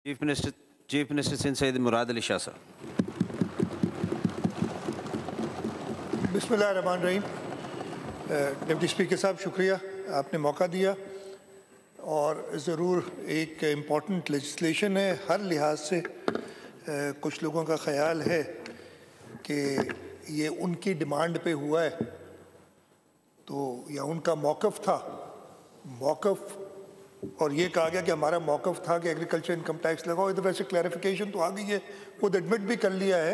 Chief minister Sindh Syed Murad Ali Shah साहब। बिस्मिल्लाहिर्रहमानिर्रहीम। Deputy speaker साहब, शुक्रिया, आपने मौका दिया और ज़रूर एक इम्पॉर्टेंट लेजिस्लेशन है। हर लिहाज से कुछ लोगों का ख्याल है कि ये उनकी डिमांड पे हुआ है, तो या उनका मौक़िफ़ था, मौक़िफ़, और ये कहा गया कि हमारा मौक़िफ़ था कि एग्रीकल्चर इनकम टैक्स लगाओ। इधर वैसे क्लैरिफिकेशन तो आ गई है, खुद एडमिट भी कर लिया है।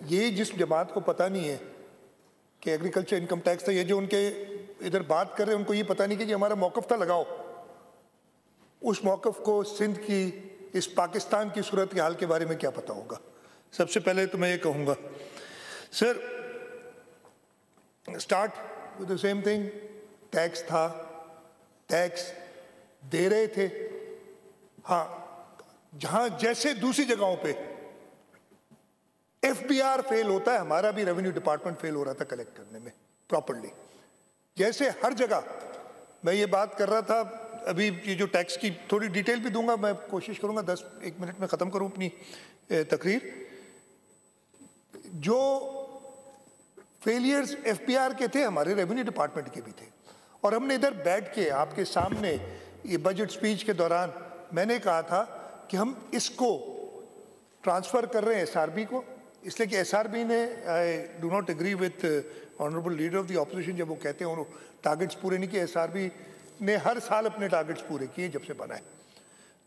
ये जिस जमात को पता नहीं है कि एग्रीकल्चर इनकम टैक्स था, ये जो उनके इधर बात कर रहे हैं उनको ये पता नहीं कि हमारा मौक़िफ़ था लगाओ, उस मौक़िफ़ को सिंध की, इस पाकिस्तान की सूरत के हाल के बारे में क्या पता होगा। सबसे पहले तो मैं ये कहूँगा sir, start with the same thing. Tax था, टैक्स दे रहे थे। हाँ, जहाँ जैसे दूसरी जगहों पे FBR फेल होता है, हमारा भी रेवेन्यू डिपार्टमेंट फेल हो रहा था कलेक्ट करने में प्रॉपर्ली। जैसे हर जगह मैं ये बात कर रहा था, अभी ये जो टैक्स की थोड़ी डिटेल भी दूंगा, मैं कोशिश करूंगा 10-1 मिनट में ख़त्म करूं अपनी तकरीर। जो फेलियर्स FBR के थे, हमारे रेवेन्यू डिपार्टमेंट के भी थे, और हमने इधर बैठ के आपके सामने ये बजट स्पीच के दौरान मैंने कहा था कि हम इसको ट्रांसफ़र कर रहे हैं SRB को, इसलिए कि SRB ने, I do not agree with honourable leader of the opposition जब वो कहते हैं उन्होंने टारगेट्स पूरे नहीं किए। SRB ने हर साल अपने टारगेट्स पूरे किए जब से बना है,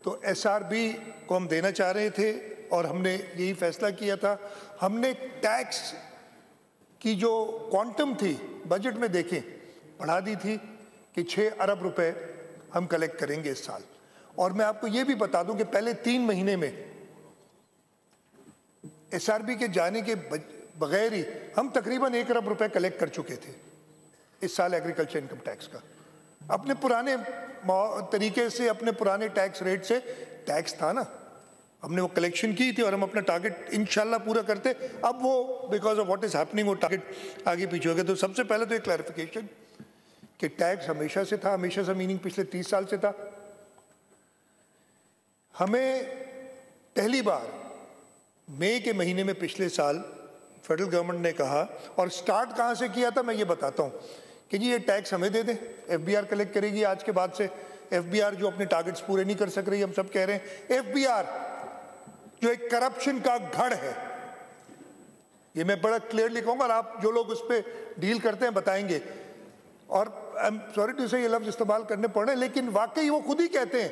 तो SRB को हम देना चाह रहे थे और हमने यही फैसला किया था। हमने टैक्स की जो क्वांटम थी बजट में देखें बढ़ा दी थी कि 6 अरब रुपए हम कलेक्ट करेंगे इस साल। और मैं आपको ये भी बता दूं कि पहले 3 महीने में SRB के जाने के बगैर ही हम तकरीबन 1 अरब रुपए कलेक्ट कर चुके थे इस साल एग्रीकल्चर इनकम टैक्स का। अपने पुराने तरीके से, अपने पुराने टैक्स रेट से टैक्स था ना, हमने वो कलेक्शन की थी और हम अपना टारगेट इंशाल्लाह पूरा करते। अब वो because of what is happening वो टारगेट आगे पीछे हो गया। तो सबसे पहले तो एक क्लैरिफिकेशन कि टैक्स हमेशा से था, हमेशा से मीनिंग पिछले 30 साल से था। हमें पहली बार मई के महीने में पिछले साल फेडरल गवर्नमेंट ने कहा, और स्टार्ट कहाँ से किया था मैं ये बताता हूँ, कि जी ये टैक्स हमें दे दें, FBR कलेक्ट करेगी आज के बाद से। FBR जो अपने टारगेट्स पूरे नहीं कर सक रही, हम सब कह रहे हैं। FBR जो एक करप्शन का गढ़ है, ये मैं बड़ा क्लियरली कहूँगा, और आप जो लोग उस पर डील करते हैं बताएंगे। और आई एम सॉरी टू से ये लफ्ज़ इस्तेमाल करने पड़ रहे हैं, लेकिन वाकई वो खुद ही कहते हैं,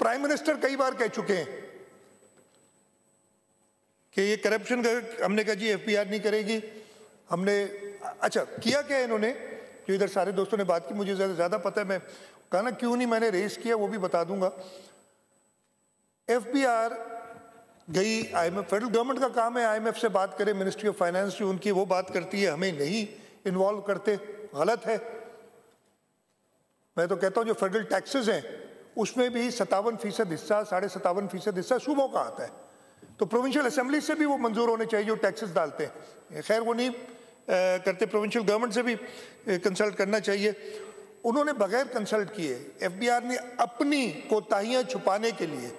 प्राइम मिनिस्टर कई बार कह चुके हैं कि ये करप्शन का। हमने कहा जी FBR नहीं करेगी। हमने अच्छा किया क्या इन्होंने, जो इधर सारे दोस्तों ने बात की, मुझे ज़्यादा पता है, मैं कहा ना क्यों नहीं मैंने रेस किया वो भी बता दूंगा। FBR गई IMF, फेडरल गवर्नमेंट का काम है IMF से बात करें, मिनिस्ट्री ऑफ फाइनेंस जो उनकी वो बात करती है, हमें नहीं इन्वॉल्व करते, गलत है। मैं तो कहता हूँ जो फेडरल टैक्सेस हैं उसमें भी 57% हिस्सा, 57.5% हिस्सा सूबों का आता है, तो प्रोविंशियल असेंबली से भी वो मंजूर होने चाहिए जो टैक्सेस डालते हैं। खैर वो नहीं करते, प्रोविंशियल गवर्नमेंट से भी कंसल्ट करना चाहिए। उन्होंने बगैर कंसल्ट किए FBR ने अपनी कोताहियां छुपाने के लिए,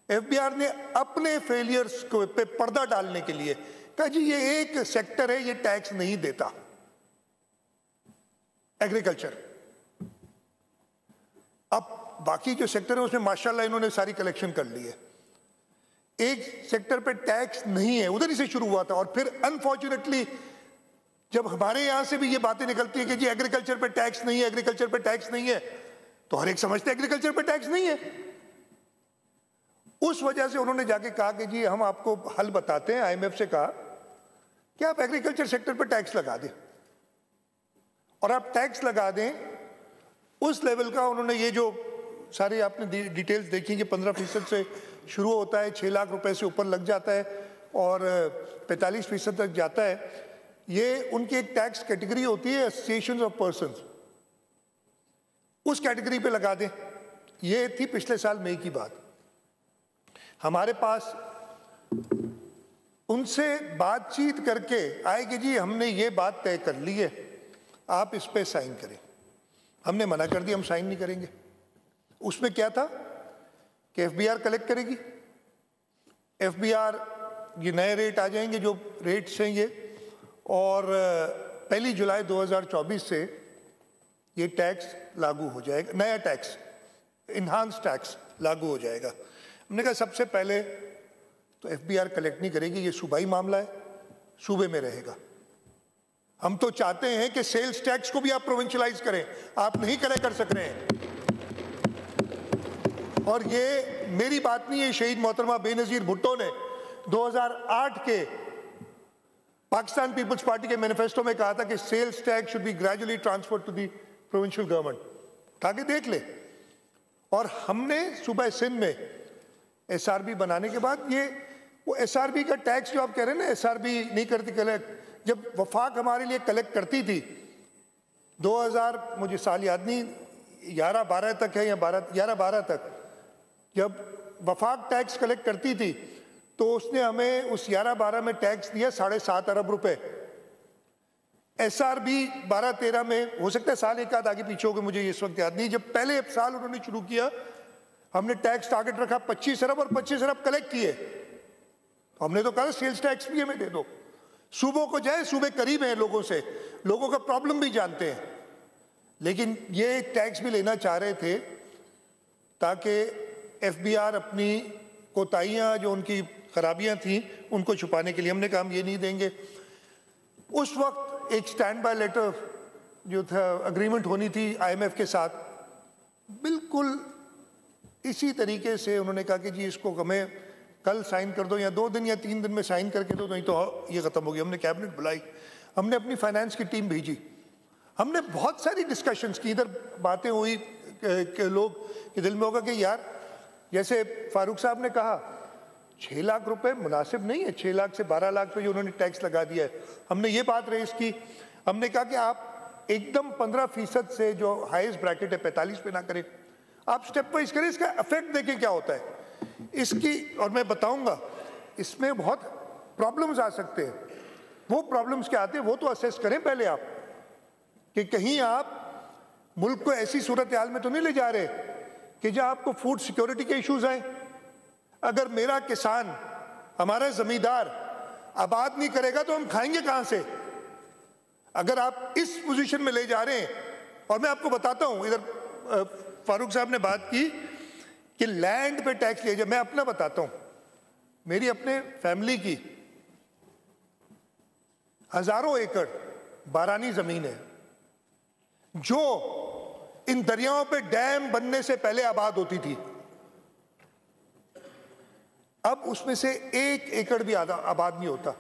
FBR ने अपने फेलियर्स को पे पर्दा डालने के लिए कहा जी ये एक सेक्टर है ये टैक्स नहीं देता, एग्रीकल्चर। अब बाकी जो सेक्टर है उसमें माशाल्लाह इन्होंने सारी कलेक्शन कर ली है। एक सेक्टर पे टैक्स नहीं है, उधर ही से शुरू हुआ था, और फिर अनफॉर्चुनेटली जब हमारे यहां से भी ये बातें निकलती है कि जी एग्रीकल्चर पे टैक्स नहीं है, एग्रीकल्चर पे टैक्स नहीं है, तो हर एक समझते एग्रीकल्चर पे टैक्स नहीं है। उस वजह से उन्होंने जाके कहा कि जी हम आपको हल बताते हैं, IMF से कहा कि आप एग्रीकल्चर सेक्टर पे टैक्स लगा दें, और आप टैक्स लगा दें उस लेवल का। उन्होंने ये जो सारी आपने डिटेल्स देखी कि 15% से शुरू होता है, 6 लाख रुपए से ऊपर लग जाता है और 45% तक जाता है। ये उनकी एक टैक्स कैटेगरी होती है एसोसिएशंस ऑफ पर्संस, उस कैटेगरी पे लगा दें। ये थी पिछले साल मई की बात। हमारे पास उनसे बातचीत करके आए कि जी हमने ये बात तय कर ली है, आप इस पे साइन करें। हमने मना कर दिया, हम साइन नहीं करेंगे। उसमें क्या था कि एफबीआर कलेक्ट करेगी। एफबीआर ये नए रेट आ जाएंगे जो रेट्स हैं ये, और 1 जुलाई 2024 से ये टैक्स लागू हो जाएगा, नया टैक्स इन्हांस टैक्स लागू हो जाएगा। हमने कहा सबसे पहले तो एफबीआर कलेक्ट नहीं करेगी, ये सूबाई मामला है, सूबे में रहेगा। हम तो चाहते हैं कि सेल्स टैक्स को भी आप प्रोविंशियलाइज करें, आप नहीं कलेक्ट कर सक रहे हैं। और ये मेरी बात नहीं है, शहीद मोहतरमा बेनजीर भुट्टो ने 2008 के पाकिस्तान पीपल्स पार्टी के मैनिफेस्टो में कहा था कि sales tax should be gradually transferred to the provincial government, ताकि देख ले। और हमने सूबा सिंध में एसआरबी बनाने के बाद ये वो एसआरबी का टैक्स जो आप कह रहे हैं ना, एसआरबी नहीं करती कलेक्ट, जब वफाक हमारे लिए कलेक्ट करती थी 2000, मुझे साल याद नहीं, 11-12 तक है या 11-12 तक, जब वफाक टैक्स कलेक्ट करती थी तो उसने हमें उस 11-12 में टैक्स दिया 7.5 अरब रुपए। एसआरबी 12-13 में, हो सकता है साल एक आध आगे पीछे हो गए, मुझे इस वक्त याद नहीं, जब पहले साल उन्होंने शुरू किया हमने टैक्स टारगेट रखा 25 अरब और 25 अरब कलेक्ट किए। तो हमने तो कहा सेल्स टैक्स भी हमें दे दो, सूबों को जाए, सूबे करीब हैं लोगों से, लोगों का प्रॉब्लम भी जानते हैं। लेकिन ये टैक्स भी लेना चाह रहे थे ताकि एफबीआर अपनी कोताहियां, जो उनकी खराबियां थी, उनको छुपाने के लिए। हमने कहा हम ये नहीं देंगे। उस वक्त एक स्टैंड बाय लेटर जो था, अग्रीमेंट होनी थी आईएमएफ के साथ, बिल्कुल इसी तरीके से उन्होंने कहा कि जी इसको हमें कल साइन कर दो या 2 दिन या 3 दिन में साइन करके दो, नहीं तो ये ख़त्म हो गया। हमने कैबिनेट बुलाई, हमने अपनी फाइनेंस की टीम भेजी, हमने बहुत सारी डिस्कशंस की, इधर बातें हुई कि लोग के दिल में होगा कि यार, जैसे फारूक साहब ने कहा 6 लाख रुपए मुनासिब नहीं है, 6 लाख से 12 लाख पे जो उन्होंने टैक्स लगा दिया है। हमने ये बात रेस की, हमने कहा कि आप एकदम 15% से जो हाईएस्ट ब्रैकेट है 45 पे ना करें, आप स्टेप वाइज करें, इसका इफेक्ट देखें क्या होता है इसकी। और मैं बताऊंगा इसमें बहुत प्रॉब्लम्स आ सकते हैं। वो प्रॉब्लम्स क्या आते हैं वो तो असेस करें पहले आप, कि कहीं आप मुल्क को ऐसी सूरत हाल में तो नहीं ले जा रहे कि जहां आपको फूड सिक्योरिटी के इश्यूज आए। अगर मेरा किसान, हमारा जमींदार आबाद नहीं करेगा तो हम खाएंगे कहां से? अगर आप इस पोजीशन में ले जा रहे हैं, और मैं आपको बताता हूं, इधर फारूक साहब ने बात की कि लैंड पे टैक्स लिया जाए, मैं अपना बताता हूं, मेरी अपने फैमिली की हजारों एकड़ बारानी जमीन है जो इन दरियाओं पे डैम बनने से पहले आबाद होती थी। अब उसमें से 1 एकड़ भी आबाद नहीं होता,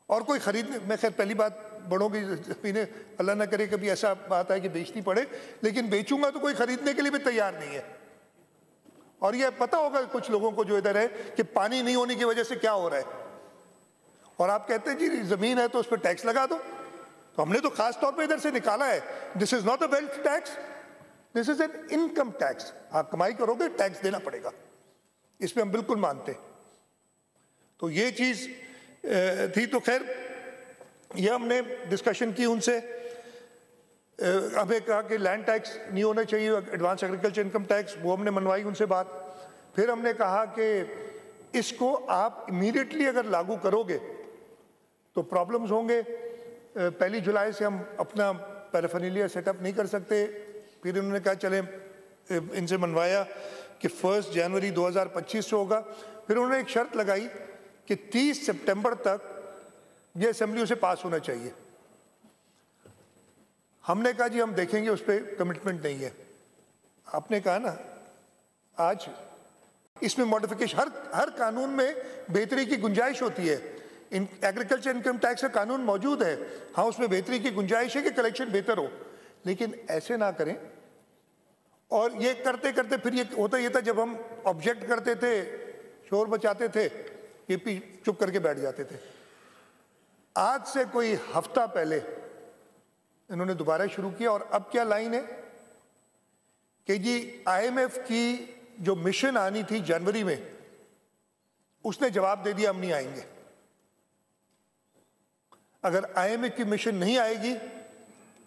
और कोई खरीदने, मैं खैर पहली बात, बड़ों की जमीनें अल्लाह ना करे कभी ऐसा बात है कि बेचनी पड़े, लेकिन बेचूंगा तो कोई खरीदने के लिए भी तैयार नहीं है। और ये पता होगा कुछ लोगों को जो इधर है कि पानी नहीं होने की वजह से क्या हो रहा है, और आप कहते हैं जी जमीन है तो उस पर टैक्स लगा दो। तो हमने तो खास तौर पे इधर से निकाला है, this is not a wealth tax, this is an income tax. आप कमाई करोगे टैक्स देना पड़ेगा, इसमें हम बिल्कुल मानते हैं। तो ये चीज थी। तो खैर ये हमने डिस्कशन की उनसे, हमें कहा कि लैंड टैक्स नहीं होना चाहिए, एडवांस एग्रीकल्चर इनकम टैक्स, वो हमने मनवाई उनसे बात। फिर हमने कहा कि इसको आप इमीडिएटली अगर लागू करोगे तो प्रॉब्लम्स होंगे। 1 जुलाई से हम अपना पैराफर्नालिया सेटअप नहीं कर सकते। फिर उन्होंने कहा चले, इनसे मनवाया कि 1 जनवरी 2025 से होगा। फिर उन्होंने एक शर्त लगाई कि 30 सितंबर तक ये असेंबली से पास होना चाहिए। हमने कहा जी हम देखेंगे, उस पर कमिटमेंट नहीं है। आपने कहा ना आज इसमें मॉडिफिकेशन, हर कानून में बेहतरी की गुंजाइश होती है। एग्रीकल्चर इनकम टैक्स का कानून मौजूद है, हाँ उसमें बेहतरी की गुंजाइश है कि कलेक्शन बेहतर हो, लेकिन ऐसे ना करें। और ये करते करते फिर ये होता ये था, जब हम ऑब्जेक्ट करते थे, शोर मचाते थे, ये भी चुप करके बैठ जाते थे। आज से कोई हफ्ता पहले इन्होंने दोबारा शुरू किया, और अब क्या लाइन है कि जी आईएमएफ की जो मिशन आनी थी जनवरी में, उसने जवाब दे दिया हम नहीं आएंगे। अगर आईएमएफ की मिशन नहीं आएगी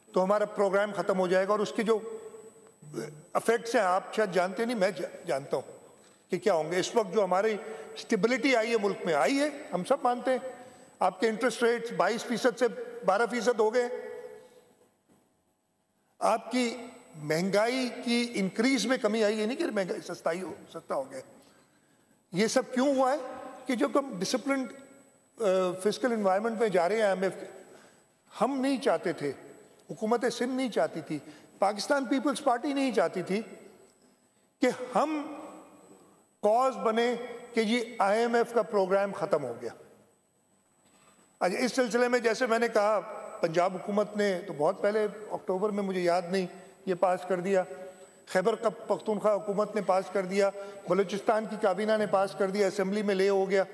तो हमारा प्रोग्राम खत्म हो जाएगा, और उसके जो इफेक्ट्स हैं, आप शायद जानते नहीं, मैं जानता हूँ कि क्या होंगे। इस वक्त जो हमारी स्टेबिलिटी आई है मुल्क में, आई है, हम सब मानते हैं। आपके इंटरेस्ट रेट्स 22% से 12% हो गए। आपकी महंगाई की इंक्रीज में कमी आई है, नहीं कि महंगाई सस्ता हो गया। ये सब क्यों हुआ है कि जब हम डिसिप्लिन फिस्कल एनवायरनमेंट में जा रहे हैं, हम नहीं चाहते थे, हुकूमत सिंध नहीं चाहती थी, पाकिस्तान पीपल्स पार्टी नहीं चाहती थी कि हम कॉज बने कि जी IMF का प्रोग्राम खत्म हो गया। अच्छा, इस सिलसिले में जैसे मैंने कहा, पंजाब हुकूमत ने तो बहुत पहले अक्टूबर में, मुझे याद नहीं, ये पास कर दिया। खैबर पख्तूनख्वा हुकूमत ने पास कर दिया, बलूचिस्तान की काबीना ने पास कर दिया, असेंबली में ले हो गया,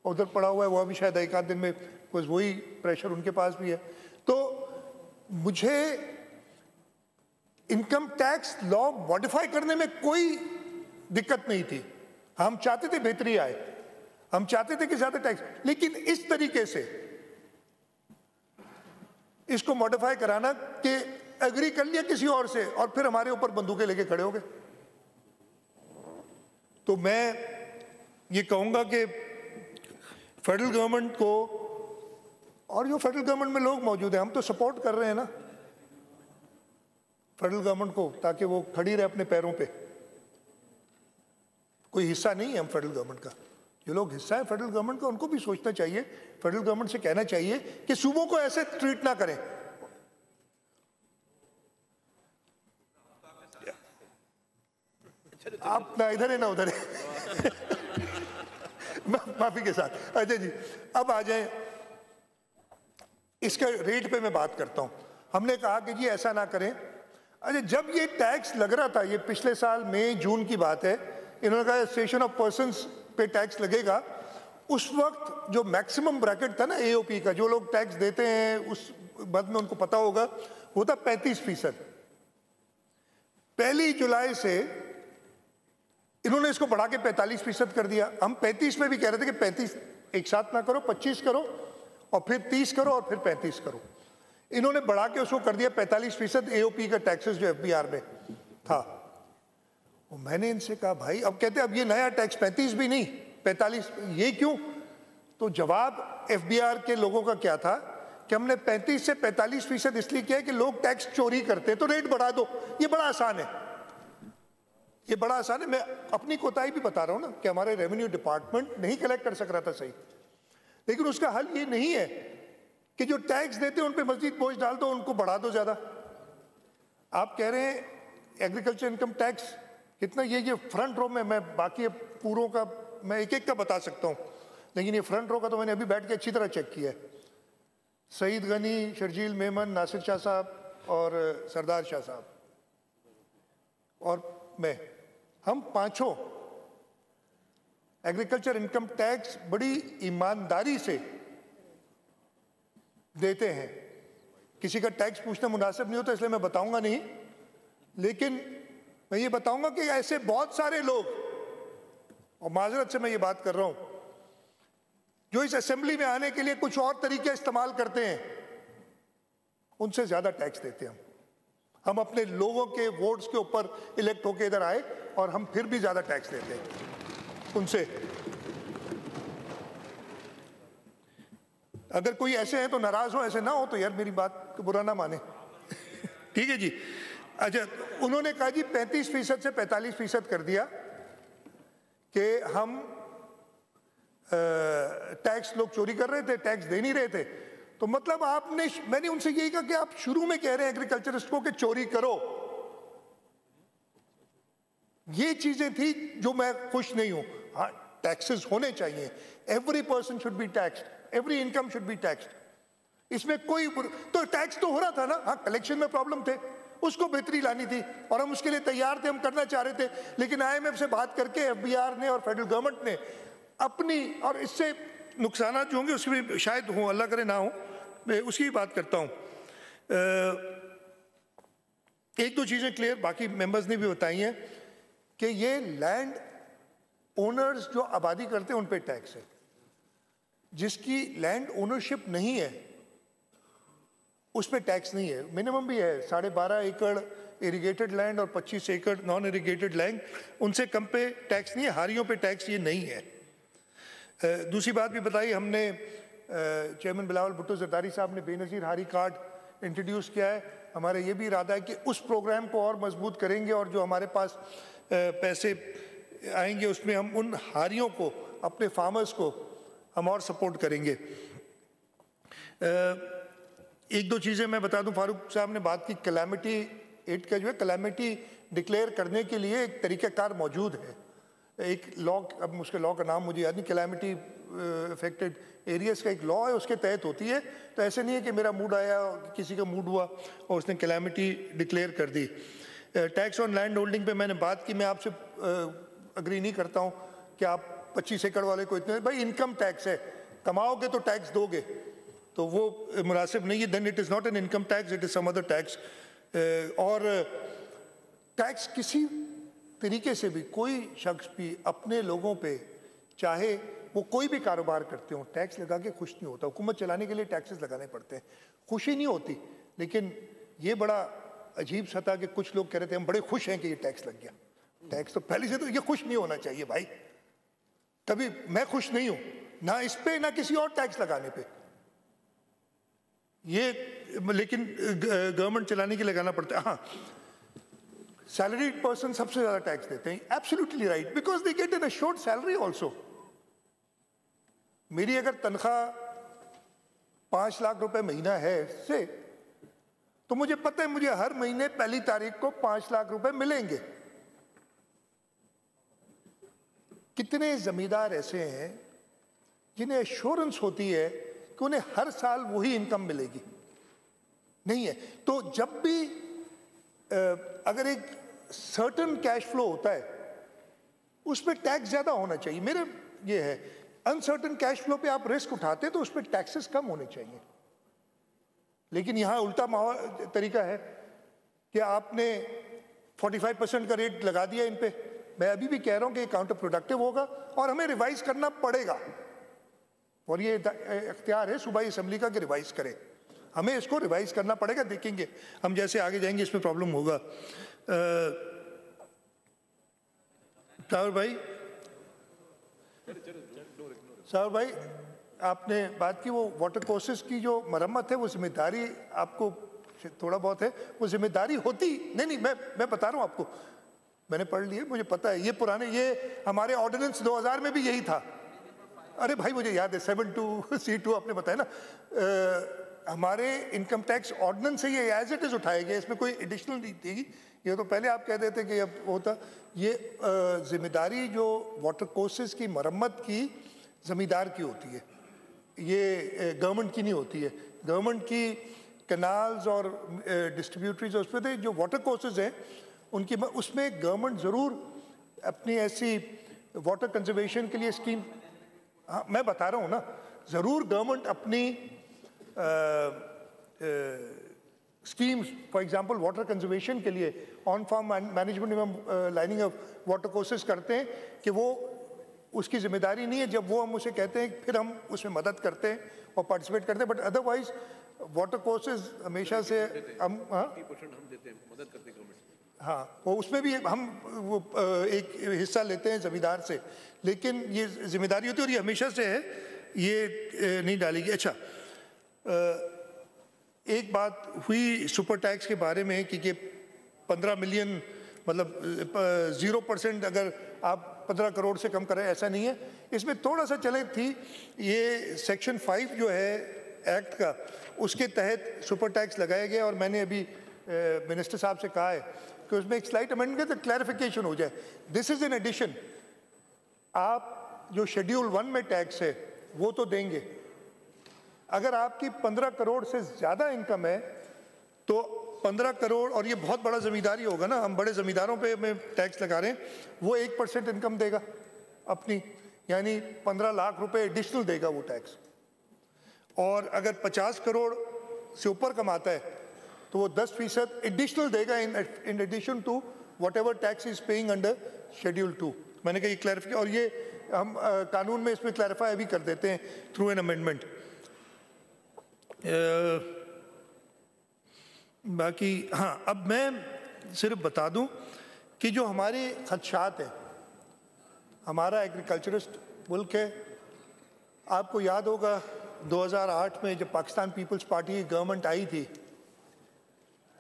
उधर पड़ा हुआ है, वो भी शायद एक आध दिन में, कुछ वही प्रेशर उनके पास भी है। तो मुझे इनकम टैक्स लॉ मॉडिफाई करने में कोई दिक्कत नहीं थी। हम चाहते थे बेहतरी आए, हम चाहते थे कि ज्यादा टैक्स, लेकिन इस तरीके से इसको मॉडिफाई कराना कि एग्री कर लिया किसी और से और फिर हमारे ऊपर बंदूकें लेके खड़े हो गए। तो मैं ये कहूंगा कि फेडरल गवर्नमेंट को, और जो फेडरल गवर्नमेंट में लोग मौजूद हैं, हम तो सपोर्ट कर रहे हैं ना फेडरल गवर्नमेंट को, ताकि वो खड़ी रहे अपने पैरों पे। कोई हिस्सा नहीं है हम फेडरल गवर्नमेंट का। जो लोग हिस्सा है फेडरल गवर्नमेंट का, उनको भी सोचना चाहिए, फेडरल गवर्नमेंट से कहना चाहिए कि सूबों को ऐसे ट्रीट ना करें। आप ना इधर है ना उधर है। माफी के साथ। अच्छा जी, अब आ जाए इसका रेट पे मैं बात करता हूं। हमने कहा कि जी ऐसा ना करें। अच्छा, जब ये टैक्स लग रहा था, ये पिछले साल मई जून की बात है, इन्होंने कहा एसोसिएशन ऑफ पर्संस पे टैक्स लगेगा। उस वक्त जो मैक्सिमम ब्रैकेट था ना AOP का, जो लोग टैक्स देते हैं उस बाद में उनको पता होगा, वो था 35%। 1 जुलाई से इन्होंने इसको बढ़ा के 45% कर दिया। हम 35 में भी कह रहे थे कि 35 एक साथ ना करो, 25 करो और फिर 30 करो और फिर 35 करो। इन्होंने बढ़ा के उसको कर दिया 45% AOP का टैक्सेस जो FBR में था। वो मैंने इनसे कहा भाई, अब कहते अब ये नया टैक्स 35 भी नहीं 45, ये क्यों? तो जवाब FBR के लोगों का क्या था कि हमने 35 से 45% इसलिए किया कि लोग टैक्स चोरी करते हैं, तो रेट बढ़ा दो। ये बड़ा आसान है, ये बड़ा आसान है। मैं अपनी कोताही भी बता रहा हूं ना कि हमारे रेवेन्यू डिपार्टमेंट नहीं कलेक्ट कर सक रहा था सही, लेकिन उसका हल ये नहीं है कि जो टैक्स देते हैं उन पे मजीद बोझ डाल दो, उनको बढ़ा दो ज्यादा। आप कह रहे हैं एग्रीकल्चर इनकम टैक्स कितना, ये फ्रंट रो में, मैं बाकी पूरों का मैं एक एक का बता सकता हूं, लेकिन ये फ्रंट रो का तो मैंने अभी बैठ के अच्छी तरह चेक किया है। सईद गनी, शर्जील मेमन, नासिर शाह साहब और सरदार शाह साहब और मैं, हम पांचों एग्रीकल्चर इनकम टैक्स बड़ी ईमानदारी से देते हैं। किसी का टैक्स पूछना मुनासिब नहीं होता, इसलिए मैं बताऊंगा नहीं, लेकिन मैं ये बताऊंगा कि ऐसे बहुत सारे लोग, और माजरत से मैं ये बात कर रहा हूं, जो इस असेंबली में आने के लिए कुछ और तरीके इस्तेमाल करते हैं, उनसे ज्यादा टैक्स देते हैं। हम अपने लोगों के वोट्स के ऊपर इलेक्ट होकर इधर आए और हम फिर भी ज्यादा टैक्स देते हैं उनसे। अगर कोई ऐसे हैं तो नाराज हो, ऐसे ना हो तो यार मेरी बात को बुरा ना माने। ठीक है जी। अच्छा, उन्होंने कहा जी 35% से 45% कर दिया कि हम टैक्स लोग चोरी कर रहे थे, टैक्स दे नहीं रहे थे। तो मतलब मैंने उनसे यही कहा कि आप शुरू में कह रहे हैं एग्रीकल्चरिस्ट को कि चोरी करो। ये चीजें थी जो मैं खुश नहीं हूं। हाँ, टैक्सेस होने चाहिए, every person should be taxed, every income should be taxed. इसमें कोई तो टैक्स तो हो रहा था ना। हाँ, कलेक्शन में प्रॉब्लम थे, उसको बेहतरी लानी थी और हम उसके लिए तैयार थे, हम करना चाह रहे थे। लेकिन IMF से बात करके FBR ने और फेडरल गवर्नमेंट ने अपनी, और इससे नुकसान जो होंगे उसकी भी शायद हो, अल्लाह करे ना हो, मैं उसकी भी बात करता हूं। एक दो चीजें क्लियर बाकी मेंबर्स ने भी बताई हैं कि ये लैंड ओनर्स जो आबादी करते हैं उन पे टैक्स है। जिसकी लैंड ओनरशिप नहीं है उस पर टैक्स नहीं है। मिनिमम भी है 12.5 एकड़ इरिगेटेड लैंड और 25 एकड़ नॉन इरिगेटेड लैंड, उनसे कम पे टैक्स नहीं है। हारियों पे टैक्स ये नहीं है। दूसरी बात भी बताई हमने, चेयरमैन बिलावल भुट्टो जरदारी साहब ने बेनज़ीर हारी कार्ड इंट्रोड्यूस किया है। हमारा ये भी इरादा है कि उस प्रोग्राम को और मजबूत करेंगे और जो हमारे पास पैसे आएंगे उसमें हम उन हारियों को, अपने फार्मर्स को हम और सपोर्ट करेंगे। एक दो चीज़ें मैं बता दूं, फारूक साहब ने बात की कैलामिटी एड का, जो है कैलामिटी डिक्लेयर करने के लिए एक तरीक़ाकार मौजूद है, एक लॉ, अब उसके लॉ का नाम मुझे याद नहीं, कैलामिटी अफेक्टेड एरियाज़ का एक लॉ है, उसके तहत होती है। तो ऐसे नहीं है कि मेरा मूड आया, किसी का मूड हुआ और उसने कैलामिटी डिक्लेयर कर दी। टैक्स ऑन लैंड होल्डिंग पे मैंने बात की, मैं आपसे अग्री नहीं करता हूँ कि आप 25 एकड़ वाले को इतने, भाई इनकम टैक्स है, कमाओगे तो टैक्स दोगे, तो वो मुनासिब नहीं है। Then it is not an income tax, it is some other tax. और टैक्स किसी तरीके से भी कोई शख्स भी अपने लोगों पे, चाहे वो कोई भी कारोबार करते हो, टैक्स लगा के खुश नहीं होता। हुकूमत चलाने के लिए टैक्सेस लगाने पड़ते हैं, खुशी नहीं होती। लेकिन ये बड़ा अजीब सा था कि कुछ लोग कह रहे थे हम बड़े खुश हैं कि ये टैक्स लग गया। टैक्स तो पहले से तो ये खुश नहीं होना चाहिए भाई, कभी मैं खुश नहीं हूं ना इस पे ना किसी और टैक्स लगाने पे, ये लेकिन गवर्नमेंट चलाने के लिए लगाना पड़ता है। हाँ, सैलरीड पर्सन सबसे ज्यादा टैक्स देते हैं, absolutely right, because they get an assured salary also. मेरी अगर तनख्वाह 5 लाख रुपए महीना है से, तो मुझे पता है मुझे हर महीने पहली तारीख को 5 लाख रुपए मिलेंगे। कितने जमींदार ऐसे हैं जिन्हें एश्योरेंस होती है कि उन्हें हर साल वही इनकम मिलेगी? नहीं है। तो जब भी अगर एक सर्टेन कैश फ्लो होता है उस पर टैक्स ज्यादा होना चाहिए। मेरे ये है, अनसर्टेन कैश फ्लो पे आप रिस्क उठाते तो उस पर टैक्सेस कम होने चाहिए। लेकिन यहां उल्टा तरीका है कि आपने 45% का रेट लगा दिया इन पे। मैं अभी भी कह रहा हूं कि काउंटर प्रोडक्टिव होगा और हमें रिवाइज करना पड़ेगा, और ये इख्तियार है सूबाई असेंबली का कि रिवाइज करें। हमें इसको रिवाइज करना पड़ेगा, देखेंगे हम जैसे आगे जाएंगे इसमें प्रॉब्लम होगा। साहब भाई आपने बात की, वो वाटर कोर्सेज की जो मरम्मत है वो जिम्मेदारी आपको थोड़ा बहुत है, वो जिम्मेदारी होती नहीं, मैं बता रहा हूँ आपको, मैंने पढ़ लिया, मुझे पता है। ये पुराने, ये हमारे ऑर्डिनेंस 2000 में भी यही था। अरे भाई मुझे याद है 72C2 आपने बताया ना, हमारे इनकम टैक्स ऑर्डिनेंस से ये एज इट इज उठाया गया, इसमें कोई एडिशनल नहीं थी। ये तो पहले आप कह देते कि अब होता, ये जिम्मेदारी जो वाटर कोर्सेज की मरम्मत की जमींदार की होती है, ये गवर्नमेंट की नहीं होती है। गवर्नमेंट की कैनाल्स और डिस्ट्रीब्यूटरीज उस पर जो वाटर कोर्सेज हैं उनकी, उसमें गवर्नमेंट ज़रूर अपनी ऐसी वाटर कंजर्वेशन के लिए स्कीम, हाँ मैं बता रहा हूँ ना, ज़रूर गवर्नमेंट अपनी schemes, for example water conservation के लिए ऑन फार्म मैनेजमेंट एवं लाइनिंग ऑफ वाटर कोर्सेज करते हैं कि वो उसकी जिम्मेदारी नहीं है। जब वो हम उसे कहते हैं फिर हम उसमें मदद करते हैं और पार्टिसिपेट करते हैं, बट अदरवाइज वाटर कोर्सेज हमेशा से हम, हाँ मदद करते हैं, हाँ वो उसमें भी हम वो एक हिस्सा लेते हैं जमींदार से, लेकिन ये जिम्मेदारी होती है और ये हमेशा से है, ये नहीं डालेगी। अच्छा, एक बात हुई सुपर टैक्स के बारे में कि 15 मिलियन मतलब 0% अगर आप 15 करोड़ से कम करें, ऐसा नहीं है। इसमें थोड़ा सा चले थी, ये सेक्शन 5 जो है एक्ट का, उसके तहत सुपर टैक्स लगाया गया और मैंने अभी मिनिस्टर साहब से कहा है कि उसमें एक स्लाइट अमेंडमेंट तो क्लैरिफिकेशन हो जाए। दिस इज इन एडिशन, आप जो शेड्यूल 1 में टैक्स है वो तो देंगे, अगर आपकी 15 करोड़ से ज़्यादा इनकम है तो 15 करोड़, और ये बहुत बड़ा ज़मींदारी होगा ना, हम बड़े ज़मींदारों पे में टैक्स लगा रहे हैं, वो 1% इनकम देगा अपनी, यानी 15 लाख रुपए एडिशनल देगा वो टैक्स। और अगर 50 करोड़ से ऊपर कमाता है तो वो 10% एडिशनल देगा in addition to whatever tax is paying under schedule 2। मैंने कहा ये क्लैरिफाई, और ये हम कानून में इसमें क्लैरिफाई भी कर देते हैं थ्रू एन अमेंडमेंट। बाकी हाँ, अब मैं सिर्फ बता दूं कि जो हमारे खदशात हैं, हमारा एग्रीकल्चरिस्ट मुल्क है। आपको याद होगा 2008 में जब पाकिस्तान पीपल्स पार्टी की गवर्नमेंट आई थी,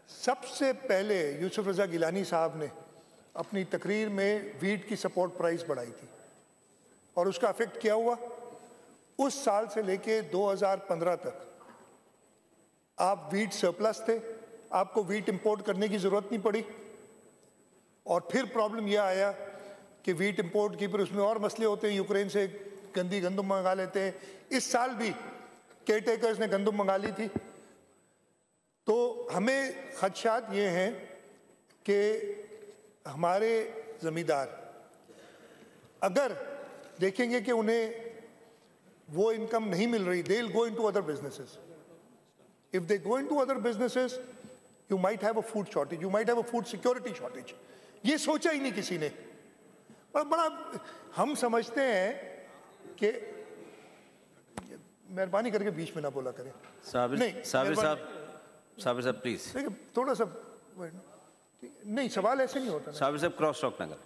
सबसे पहले यूसुफ रज़ा गिलानी साहब ने अपनी तकरीर में वीट की सपोर्ट प्राइस बढ़ाई थी और उसका इफेक्ट क्या हुआ? उस साल से लेके 2015 तक आप वीट सरप्लस थे, आपको वीट इंपोर्ट करने की ज़रूरत नहीं पड़ी। और फिर प्रॉब्लम यह आया कि वीट इंपोर्ट की, फिर उसमें और मसले होते हैं, यूक्रेन से गंदी गंदम मंगा लेते हैं। इस साल भी केयरटेकर्स ने गंदम मंगा ली थी। तो हमें खदशात ये हैं कि हमारे ज़मींदार अगर देखेंगे कि उन्हें वो इनकम नहीं मिल रही, they will go into other businesses. If they go into other businesses, you might have a food shortage, you might have a food security shortage. ये सोचा ही नहीं किसी ने। और बड़ा हम समझते हैं कि, मेहरबानी करके बीच में ना बोला करें। साबिर साहब प्लीज। देखिए थोड़ा सा नहीं, सवाल ऐसे नहीं होता। साबिर साहब क्रॉस टॉक ना करें।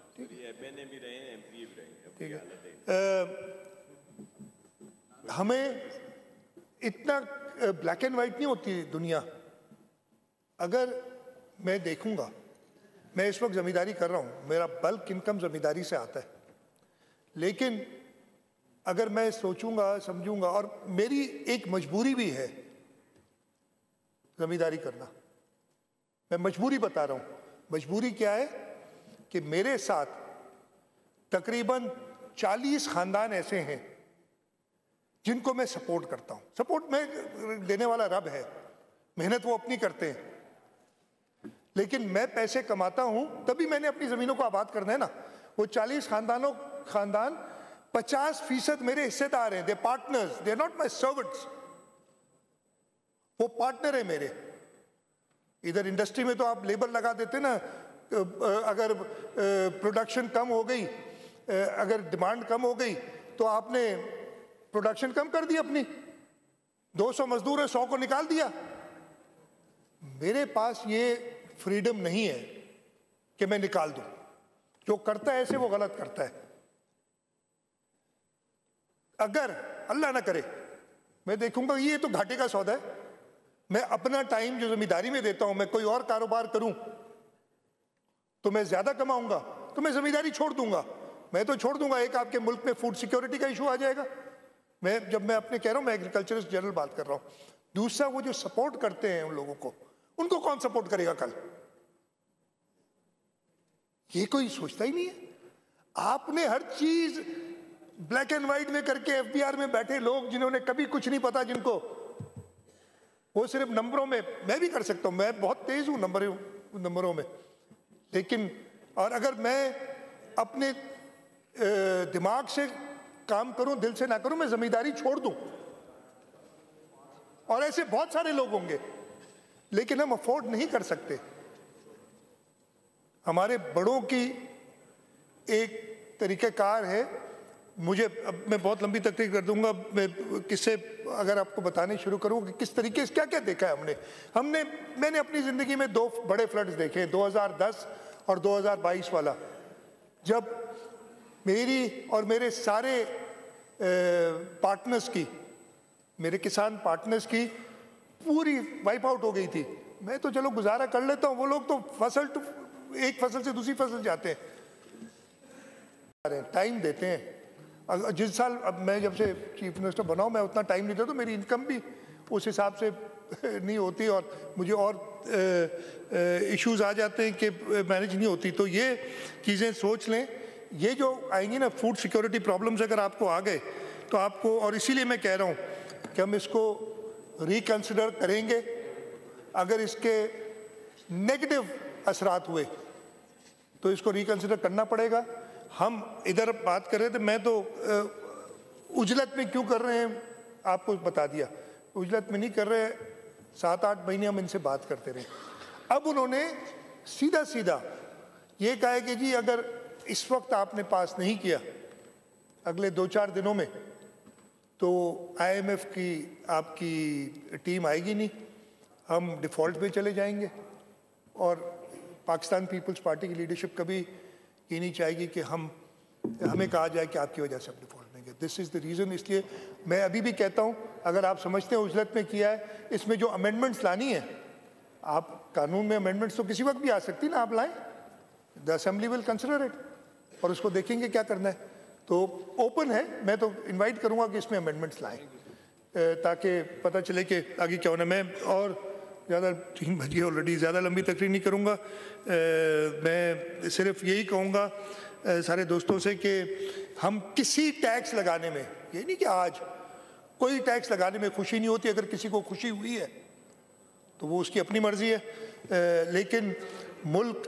ठीक है, हमें इतना ब्लैक एंड वाइट नहीं होती दुनिया। अगर मैं देखूंगा, मैं इस वक्त ज़मींदारी कर रहा हूं, मेरा बल्क इनकम ज़मींदारी से आता है, लेकिन अगर मैं सोचूंगा समझूंगा, और मेरी एक मजबूरी भी है ज़मींदारी करना, मैं मजबूरी बता रहा हूं। मजबूरी क्या है कि मेरे साथ तकरीबन 40 ख़ानदान ऐसे हैं जिनको मैं सपोर्ट करता हूं। सपोर्ट में देने वाला रब है, मेहनत वो अपनी करते हैं, लेकिन मैं पैसे कमाता हूं तभी मैंने अपनी ज़मीनों को आबाद करना है ना। वो 40 खानदान 50% मेरे हिस्सेदार हैं। They partners, they not my servants. वो पार्टनर है मेरे। इधर इंडस्ट्री में तो आप लेबर लगा देते ना, अगर प्रोडक्शन कम हो गई, अगर डिमांड कम हो गई तो आपने प्रोडक्शन कम कर दी अपनी, 200 मजदूर है, 100 को निकाल दिया। मेरे पास ये फ्रीडम नहीं है कि मैं निकाल दूं। जो करता है ऐसे वो गलत करता है। अगर अल्लाह ना करे, मैं देखूंगा ये तो घाटे का सौदा है, मैं अपना टाइम जो जिम्मेदारी में देता हूं, मैं कोई और कारोबार करूं तो मैं ज्यादा कमाऊंगा, तो मैं जिम्मेदारी छोड़ दूंगा। मैं तो छोड़ दूंगा, एक आपके मुल्क में फूड सिक्योरिटी का इशू आ जाएगा। जब मैं अपने कह रहा हूं, मैं एग्रीकल्चरिस्ट जनरल बात कर रहा हूं। दूसरा, वो जो सपोर्ट करते हैं उन लोगों को, उनको कौन सपोर्ट करेगा कल? ये कोई सोचता ही नहीं है। आपने हर चीज ब्लैक एंड व्हाइट में करके, एफबीआर में बैठे लोग जिन्होंने कभी कुछ नहीं पता, जिनको वो सिर्फ नंबरों में, मैं भी कर सकता हूं, मैं बहुत तेज हूं नंबरों में, लेकिन और अगर मैं अपने दिमाग से काम करूं, दिल से ना करूं, मैं जिम्मेदारी छोड़ दूं। और ऐसे बहुत सारे लोग होंगे, लेकिन हम अफोर्ड नहीं कर सकते। हमारे बड़ों की एक तरीक़ाकार है। मुझे, अब मैं बहुत लंबी तकरीर कर दूंगा, मैं किससे अगर आपको बताने शुरू करूं कि किस तरीके से क्या क्या देखा है मैंने अपनी ज़िंदगी में 2 बड़े फ्लड्स देखे, 2010 और 2022 वाला, जब मेरी और मेरे सारे पार्टनर्स की, मेरे किसान पार्टनर्स की पूरी वाइप आउट हो गई थी। मैं तो चलो गुजारा कर लेता हूँ, वो लोग तो एक फसल से दूसरी फसल जाते हैं, टाइम देते हैं। जिस साल, अब मैं जब से चीफ मिनिस्टर बना हूँ, मैं उतना टाइम नहीं देता, तो मेरी इनकम भी उस हिसाब से नहीं होती और मुझे और इश्यूज आ जाते हैं कि मैनेज नहीं होती। तो ये चीज़ें सोच लें, ये जो आएंगी ना फूड सिक्योरिटी प्रॉब्लम्स, अगर आपको आ गए तो आपको, और इसीलिए मैं कह रहा हूँ कि हम इसको रिकंसिडर करेंगे। अगर इसके नेगेटिव असरात हुए तो इसको रिकंसिडर करना पड़ेगा। हम इधर बात कर रहे थे, मैं तो उजलत में क्यों कर रहे हैं आपको बता दिया। उजलत में नहीं कर रहे, 7-8 महीने हम इनसे बात करते रहे। अब उन्होंने सीधा सीधा ये कहा है कि जी अगर इस वक्त आपने पास नहीं किया, अगले 2-4 दिनों में, तो IMF की आपकी टीम आएगी नहीं, हम डिफ़ॉल्ट में चले जाएंगे और पाकिस्तान पीपल्स पार्टी की लीडरशिप कभी ये नहीं चाहेगी कि हमें कहा जाए कि आपकी वजह से हम डिफ़ॉल्ट में गए। This is the reason. इसलिए मैं अभी भी कहता हूँ, अगर आप समझते हैं उजलत में किया है, इसमें जो अमेंडमेंट्स लानी है, आप कानून में अमेंडमेंट्स तो किसी वक्त भी आ सकती ना, आप लाएं, the assembly will consider it और उसको देखेंगे क्या करना है। तो ओपन है, मैं तो इनवाइट करूंगा कि इसमें अमेंडमेंट्स लाएं ताकि पता चले कि आगे क्या होना। मैं और ज़्यादा 3 बज गए ऑलरेडी, ज़्यादा लंबी तकरीर नहीं करूंगा। मैं सिर्फ यही कहूँगा सारे दोस्तों से कि हम किसी टैक्स लगाने में, ये नहीं कि आज कोई टैक्स लगाने में खुशी नहीं होती, अगर किसी को खुशी हुई है तो वो उसकी अपनी मर्जी है, लेकिन मुल्क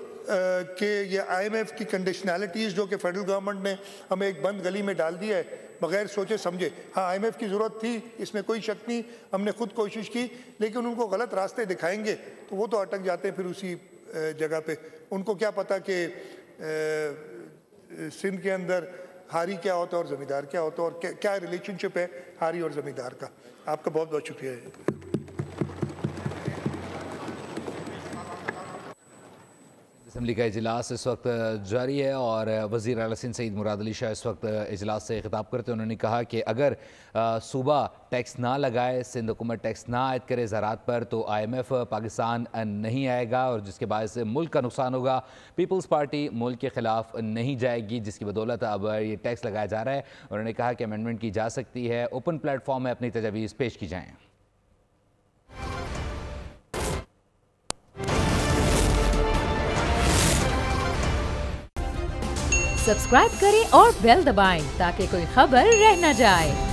के ये IMF की कंडीशनैलिटीज़ जो कि फेडरल गवर्नमेंट ने हमें एक बंद गली में डाल दिया है बग़ैर सोचे समझे। हाँ, IMF की ज़रूरत थी, इसमें कोई शक नहीं, हमने खुद कोशिश की, लेकिन उनको गलत रास्ते दिखाएंगे तो वो तो अटक जाते हैं फिर उसी जगह पे। उनको क्या पता कि सिंध के अंदर हारी क्या होता है और ज़मींदार क्या होता है और क्या रिलेशनशिप है हारी और ज़मींदार का। आपका बहुत बहुत शुक्रिया। असम्बली का इजलास इस वक्त जारी है और वज़ीर आला सिंध सईद मुराद अली शाह इस वक्त इजलास से खिताब करते हैं। उन्होंने कहा कि अगर सूबा टैक्स ना लगाए, सिंध हुकूमत टैक्स ना आयद करे ज़रात पर, तो IMF पाकिस्तान नहीं आएगा और जिसके बायस मुल्क का नुकसान होगा। पीपल्स पार्टी मुल्क के ख़िलाफ़ नहीं जाएगी, जिसकी बदौलत अब ये टैक्स लगाया जा रहा है। उन्होंने कहा कि अमेंडमेंट की जा सकती है, ओपन प्लेटफॉर्म में अपनी तजवीज़ पेश की जाएँ। सब्सक्राइब करें और बेल दबाएं ताकि कोई खबर रह न जाए।